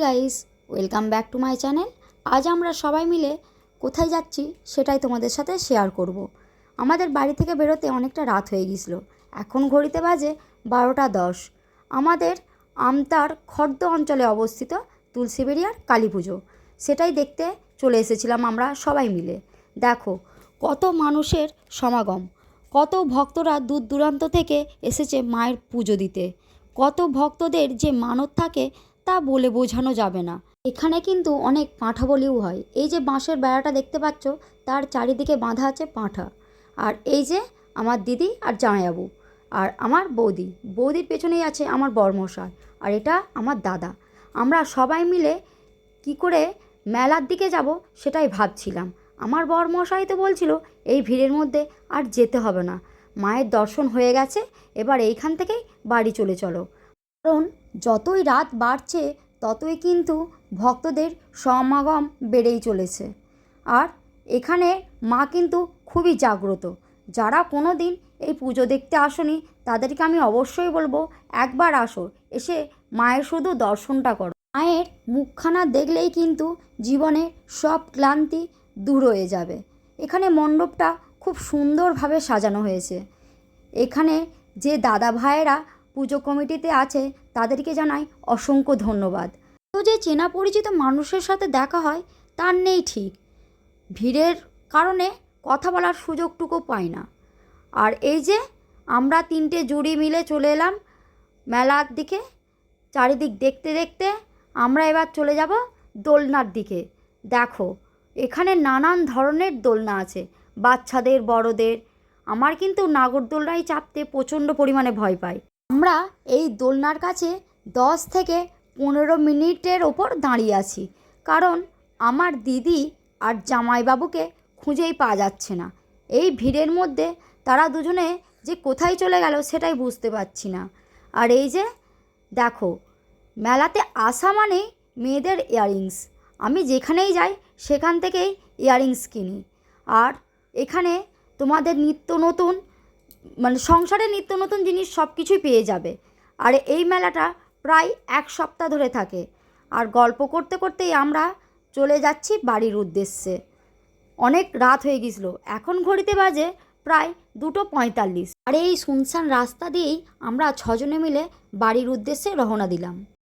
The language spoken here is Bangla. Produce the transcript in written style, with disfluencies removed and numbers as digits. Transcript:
Guys, welcome back to my channel. আজ আমরা সবাই মিলে কোথায় যাচ্ছি সেটাই তোমাদের সাথে শেয়ার করব। আমাদের বাড়ি থেকে বেরোতে অনেকটা রাত হয়ে গিয়েছিল। এখন ঘড়িতে বাজে 12টা 10। আমাদের আমতার খর্দ অঞ্চলে অবস্থিত তুলসীবেড়িয়ার কালী পুজো, সেটাই দেখতে চলে এসেছিলাম আমরা সবাই মিলে। দেখো কত মানুষের সমাগম, কত ভক্তরা দূর দূরান্ত থেকে এসেছে মায়ের পুজো দিতে। কত ভক্তদের যে মানত থাকে তা বলে বোঝানো যাবে না। এখানে কিন্তু অনেক পাঁঠা বলিও হয়। এই যে বাঁশের বেড়াটা দেখতে পাচ্ছ, তার চারিদিকে বাঁধা আছে পাঁঠা। আর এই যে আমার দিদি আর জামাইবাবু আর আমার বৌদির পেছনেই আছে আমার বরমশাই, আর এটা আমার দাদা। আমরা সবাই মিলে কি করে মেলার দিকে যাব সেটাই ভাবছিলাম। আমার বরমশাই তো বলছিল এই ভিড়ের মধ্যে আর যেতে হবে না, মায়ের দর্শন হয়ে গেছে, এবার এইখান থেকেই বাড়ি চলে চলো। কারণ যতই রাত বাড়ছে ততই কিন্তু ভক্তদের সমাগম বেড়েই চলেছে। আর এখানে মা কিন্তু খুবই জাগ্রত। যারা কোনো দিন এই পুজো দেখতে আসোনি তাদেরকে আমি অবশ্যই বলবো একবার আসো, এসে মায়ের শুধু দর্শনটা করো। মায়ের মুখখানা দেখলেই কিন্তু জীবনে সব ক্লান্তি দূর হয়ে যাবে। এখানে মণ্ডপটা খুব সুন্দরভাবে সাজানো হয়েছে। এখানে যে দাদা ভাইয়েরা পুজো কমিটিতে আছে তাদেরকে জানাই অসংখ্য ধন্যবাদ। তো যে চেনা পরিচিত মানুষের সাথে দেখা হয় তার নেই ঠিক, ভিড়ের কারণে কথা বলার সুযোগটুকু পাই না। আর এই যে আমরা তিনটে জুড়ি মিলে চলে এলাম মেলার দিকে। চারিদিক দেখতে দেখতে আমরা এবার চলে যাব দোলনার দিকে। দেখো এখানে নানান ধরনের দোলনা আছে, বাচ্চাদের বড়দের। আমার কিন্তু নাগরদোলনায় চাপতে প্রচণ্ড পরিমাণে ভয় পাই। আমরা এই দোলনার কাছে 10 থেকে 15 মিনিটের ওপর দাঁড়িয়ে আছি, কারণ আমার দিদি আর জামাইবাবুকে খুঁজেই পাওয়া যাচ্ছে না। এই ভিড়ের মধ্যে তারা দুজনে যে কোথায় চলে গেল সেটাই বুঝতে পারছি না। আর এই যে দেখো, মেলাতে আসা মানে মেয়েদের ইয়াররিংস। আমি যেখানেই যাই সেখান থেকেই ইয়াররিংস কিনি। আর এখানে তোমাদের নিত্য নতুন সংসারে নিত্য নতুন জিনিস সব কিছুই পেয়ে যাবে। আর এই মেলাটা প্রায় 1 সপ্তাহ ধরে থাকে। আর গল্প করতে করতেই আমরা চলে যাচ্ছি বাড়ির উদ্দেশ্যে। অনেক রাত হয়ে গিয়েছিল, এখন ঘড়িতে বাজে প্রায় 2:45। আর এই শুনশান রাস্তা দিয়েই আমরা 6 জনে মিলে বাড়ির উদ্দেশ্যে রওনা দিলাম।